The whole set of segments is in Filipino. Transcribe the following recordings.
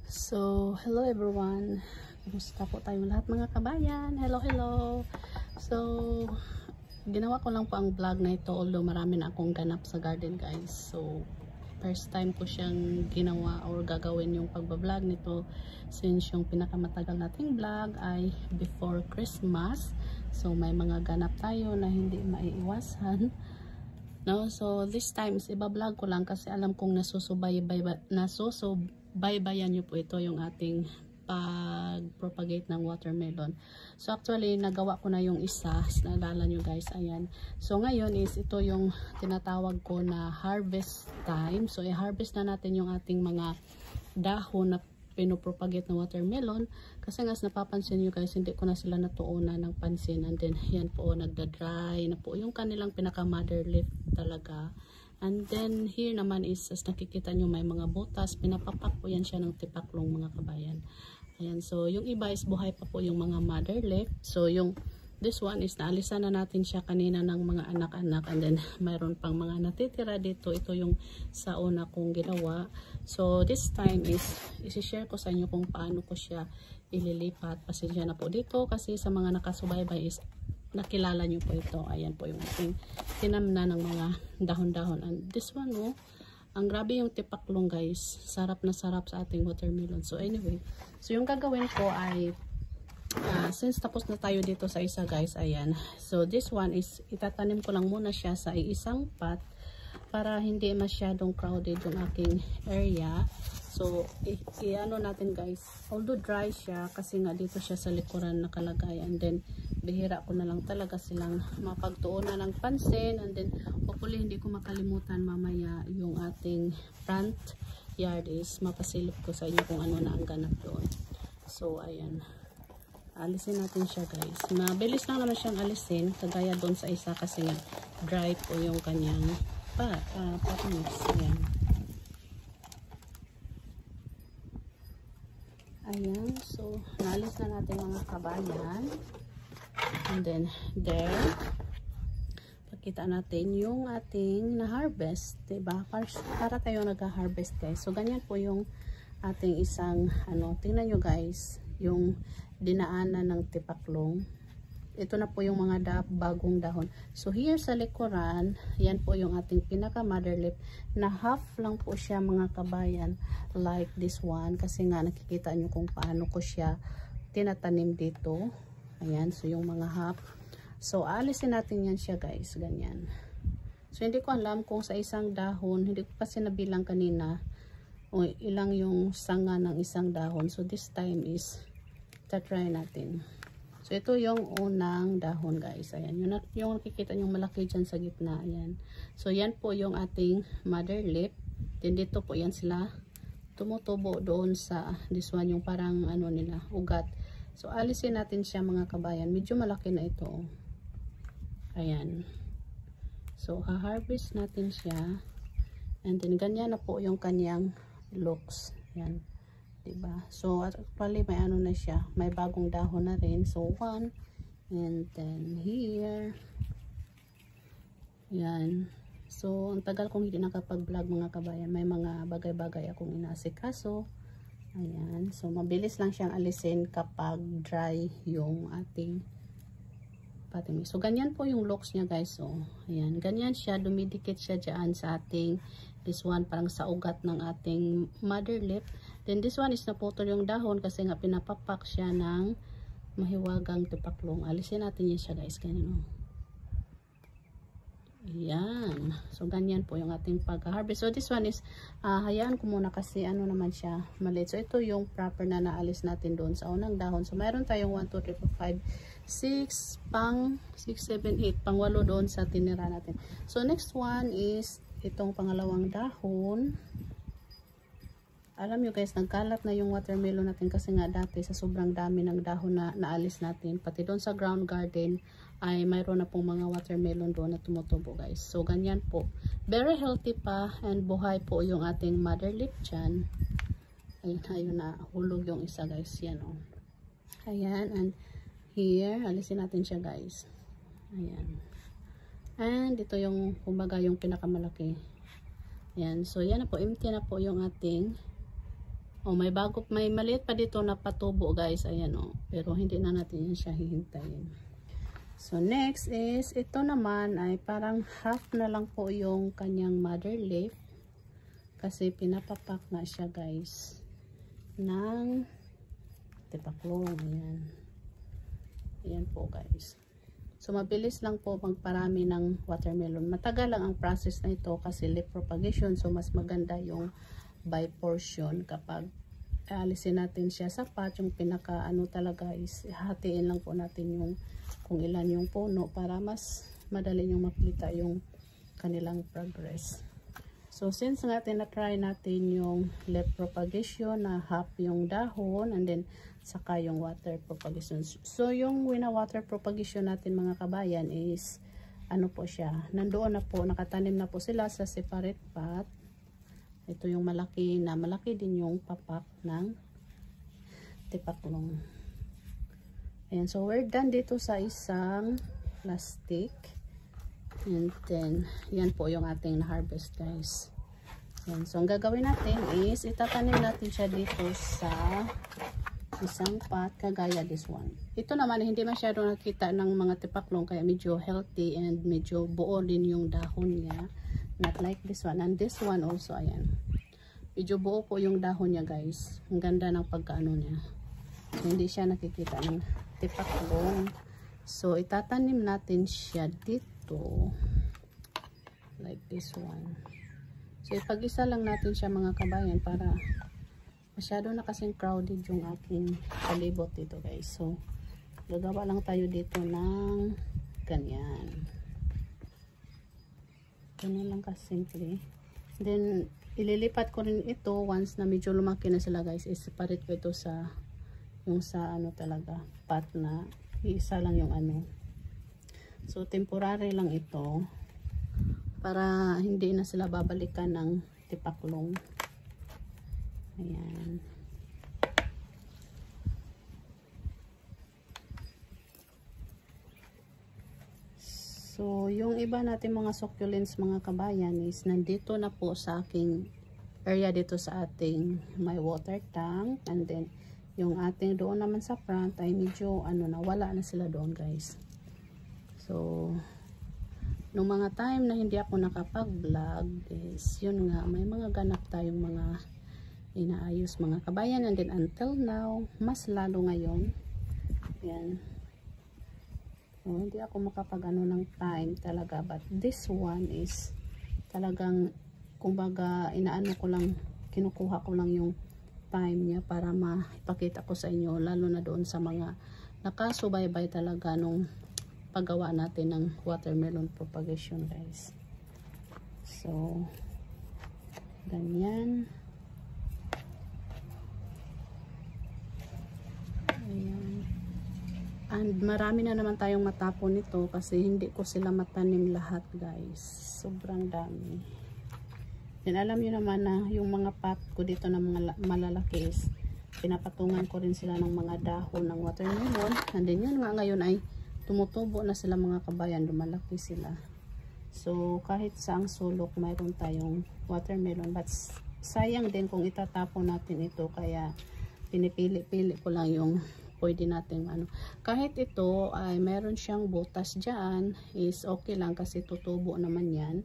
So, hello everyone. Kumusta po tayong lahat mga kabayan? Hello, hello. So, ginawa ko lang po ang vlog na ito although marami na akong ganap sa garden guys. So, first time ko siyang ginawa or gagawin yung pagbablog nito since yung pinakamatagal nating vlog ay before Christmas. So, may mga ganap tayo na hindi maiiwasan. No, so this time is iba-vlog ko lang kasi alam kong nasusubaybayan nyo po ito yung ating pag-propagate ng watermelon. So actually nagawa ko na yung isa, naalala nyo guys, ayan. So ngayon is ito yung tinatawag ko na harvest time. So i-harvest na natin yung ating mga dahon na pinopropagate na watermelon kasi nga napapansin nyo guys, hindi ko na sila natuunan ng pansin, and then yan po nagda-dry na po yung kanilang pinaka mother leaf talaga. And then here naman is as nakikita nyo may mga butas, pinapapak po yan siya ng tipaklong mga kabayan. Ayan, so yung iba is buhay pa po yung mga mother leaf. So yung this one is naalisan na natin siya kanina ng mga anak-anak, and then mayroon pang mga natitira dito. Ito yung sa una kong ginawa. So this time is isi-share ko sa inyo kung paano ko siya ililipat. Pasensya na po dito kasi sa mga nakasubaybay is nakilala nyo po ito. Ayan po yung ating tinamna ng mga dahon-dahon. And this one ang grabe yung tipaklong guys. Sarap na sarap sa ating watermelon. So anyway, so yung gagawin ko ay since tapos na tayo dito sa isa guys, ayan. So this one is itatanim ko lang muna siya sa isang pot para hindi masyadong crowded yung aking area. So i-ano natin guys, although dry siya kasi nga dito siya sa likuran nakalagay, and then bihira ko na lang talaga silang mapagtuunan ng pansin, and then hopefully hindi ko makalimutan mamaya yung ating front yard is mapasilip ko sa inyo kung ano na ang ganap doon. So ayan, alisin natin siya guys. Mabilis lang naman siyang alisin kagaya doon sa isa kasi nga dry po yung kanyang patmix. Ayan. Ayan, so naalis na natin mga kabayan. And then there, pakita natin yung ating na-harvest, diba? Para tayo nag-harvest guys. So ganyan po yung ating isang tingnan nyo guys, yung dinaanan ng tipaklong. Ito na po yung mga bagong dahon. So here sa likuran, yan po yung ating pinaka mother leaf na half lang po siya mga kabayan, like this one, kasi nga nakikita nyo kung paano ko siya tinatanim dito. Ayan, so yung mga half. So alisin natin yan siya guys, ganyan. So hindi ko alam kung sa isang dahon, hindi ko kasi nabilang kanina o ilang yung sanga ng isang dahon. So this time is try natin. So ito yung unang dahon guys. Ayan, yung nakikita nyo malaki dyan sa gitna. Ayan. So yan po yung ating mother leaf. Then dito po yan sila tumutubo doon sa this one, yung parang nila, ugat. So alisin natin siya mga kabayan. Medyo malaki na ito. Ayan. So ha-harvest natin siya. And then ganyan na po yung kanyang looks. Ayan. Diba? So actually may na siya, may bagong dahon na rin. So one, and then here, yan. So ang tagal kong hindi nakapag-vlog mga kabayan, may mga bagay-bagay akong inasikaso. Ayan, so mabilis lang siyang alisin kapag dry yung ating pating. So ganyan po yung looks niya guys. So ayan, ganyan siya, dumidikit siya dyan sa ating this one, parang sa ugat ng ating mother leaf. Then this one is naputol yung dahon kasi nga pinapapak siya ng mahiwagang tipaklong. Alisin natin yan siya guys, ganyan. Ayan. So ganyan po yung ating pag-harvest. So this one is hayaan ko muna kasi naman siya maliit. So ito yung proper na naalis natin doon sa unang dahon. So mayroon tayong 1, 2, 3, 4, 5, 6 pang 6, 7, 8 pang 8 doon sa tinira natin. So next one is itong pangalawang dahon. Alam nyo guys, nagkalat na yung watermelon natin kasi nga dati sa sobrang dami ng dahon na naalis natin. Pati doon sa ground garden ay mayroon na pong mga watermelon doon na tumutubo guys. So ganyan po. Very healthy pa and buhay po yung ating mother leaf dyan. Ayun na, hulog yung isa guys. Yan o. Ayan, and here, alisin natin siya guys. Ayan. And ito yung, kumbaga yung pinakamalaki. Ayan, so yan na po, empty na po yung ating Oh, may maliit pa dito na patubo guys. Ayan oh. Pero hindi na natin yan siya hihintayin. So next is, ito naman ay parang half na lang po yung kanyang mother leaf. Kasi pinapapak na siya guys ng tipaklong. Ayan. Ayan po guys. So mabilis lang po magparami ng watermelon. Matagal lang ang process na ito kasi leaf propagation. So mas maganda yung by portion kapag alisin natin siya sa pot. Yung pinaka ano talaga is hatiin lang po natin yung kung ilan yung puno para mas madali yung makita yung kanilang progress. So since nga tinatry natin yung leaf propagation na half yung dahon and then saka yung water propagation. So yung water propagation natin mga kabayan is ano po siya, nandoon na po, nakatanim na po sila sa separate pot. Ito yung malaki din yung papak ng tipaklong. Ayan, so we're done dito sa isang plastic. And then, yan po yung ating na-harvest guys. Ayan, so ang gagawin natin is, itatanim natin siya dito sa isang pot, kagaya this one. Ito naman, hindi masyado nakita ng mga tipaklong, kaya medyo healthy and medyo buo din yung dahon niya. Not like this one. And this one also, ayan. Medyo buo po yung dahon niya guys. Ang ganda ng pagkaano niya. So, hindi siya nakikita ng tipaklong. So, itatanim natin siya dito. Like this one. So, ipag-isa lang natin siya mga kabayan para masyado na kasing crowded yung aking palibot dito guys. So, gagawa lang tayo dito ng ganyan. Ganyan lang kasimple. Then, ililipat ko rin ito once na medyo lumaki na sila guys. I-separate ko ito sa yung sa ano talaga pot na iisa lang yung ano. So, temporary lang ito para hindi na sila babalikan ng tipaklong. Ayan. So, yung iba natin mga succulents mga kabayan is nandito na po sa aking area dito sa ating may water tank. And then, yung ating doon naman sa front ay medyo ano na, wala na sila doon guys. So, nung mga time na hindi ako nakapag-vlog is, yun nga, may mga ganap tayong mga inaayos mga kabayan. And then, until now, mas lalo ngayon. Yan. So, hindi ako makapag-ano ng time talaga, but this one is talagang kumbaga inaano ko lang, kinukuha ko lang yung time niya para maipakita ko sa inyo, lalo na doon sa mga nakasubaybay talaga nung paggawa natin ng watermelon propagation guys. So ganyan. Ayan. And marami na naman tayong matapon nito kasi hindi ko sila matanim lahat guys. Sobrang dami. Then alam nyo naman na yung mga pot ko dito na mga malalaki is pinapatungan ko rin sila ng mga dahon ng watermelon. And then yun nga ngayon ay tumutubo na sila mga kabayan. Lumalaki sila. So kahit sa ang sulok mayroon tayong watermelon. But sayang din kung itatapon natin ito. Kaya pinipili-pili ko lang yung pwede natin ano. Kahit ito ay meron siyang butas dyan is okay lang kasi tutubo naman yan.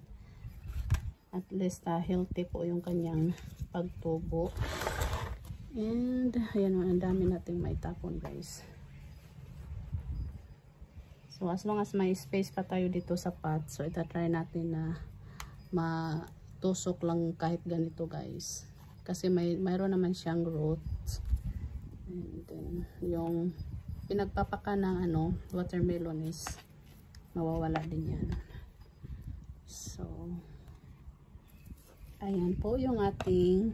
At least healthy po yung kanyang pagtubo. And ayan, ang dami nating may tapon guys. So as long as may space pa tayo dito sa pot, so itatry natin na matusok lang kahit ganito guys. Kasi mayroon naman siyang roots. And then, yung pinagpapaka ng ano, watermelon is mawawala din yan. So, ayan po yung ating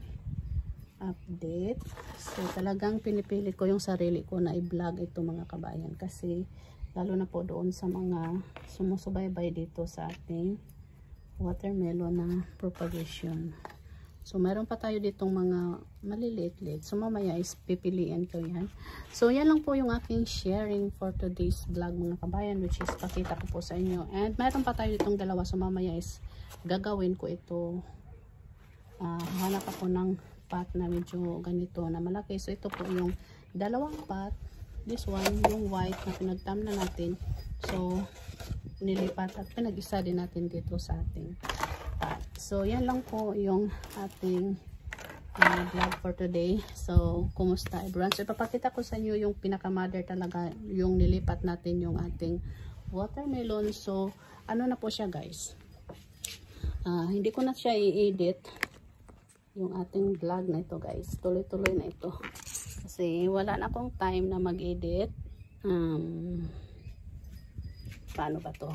update. So, talagang pinipili ko yung sarili ko na i-vlog ito mga kabayan. Kasi, lalo na po doon sa mga sumusubaybay dito sa ating watermelon na propagation. So, meron pa tayo ditong mga maliliit-liit. So, mamaya is pipiliin ko yan. So, yan lang po yung aking sharing for today's vlog mga kabayan, which is pakita ko po sa inyo. And meron pa tayo ditong dalawa. So, mamaya is gagawin ko ito. Hanap ako ng pot na medyo ganito na malaki. So ito po yung dalawang pot. This one, yung white na pinagtam na natin. So nilipat at pinag-isa din natin dito sa ating pot. So yan lang po yung ating vlog for today. So kumusta everyone? So ipapakita ko sa inyo yung pinaka-mother talaga, yung nilipat natin yung ating watermelon. So ano na po siya guys, hindi ko na siya i-edit yung ating vlog na ito guys. Tuloy-tuloy na ito kasi wala na akong time na mag-edit. Paano ba to?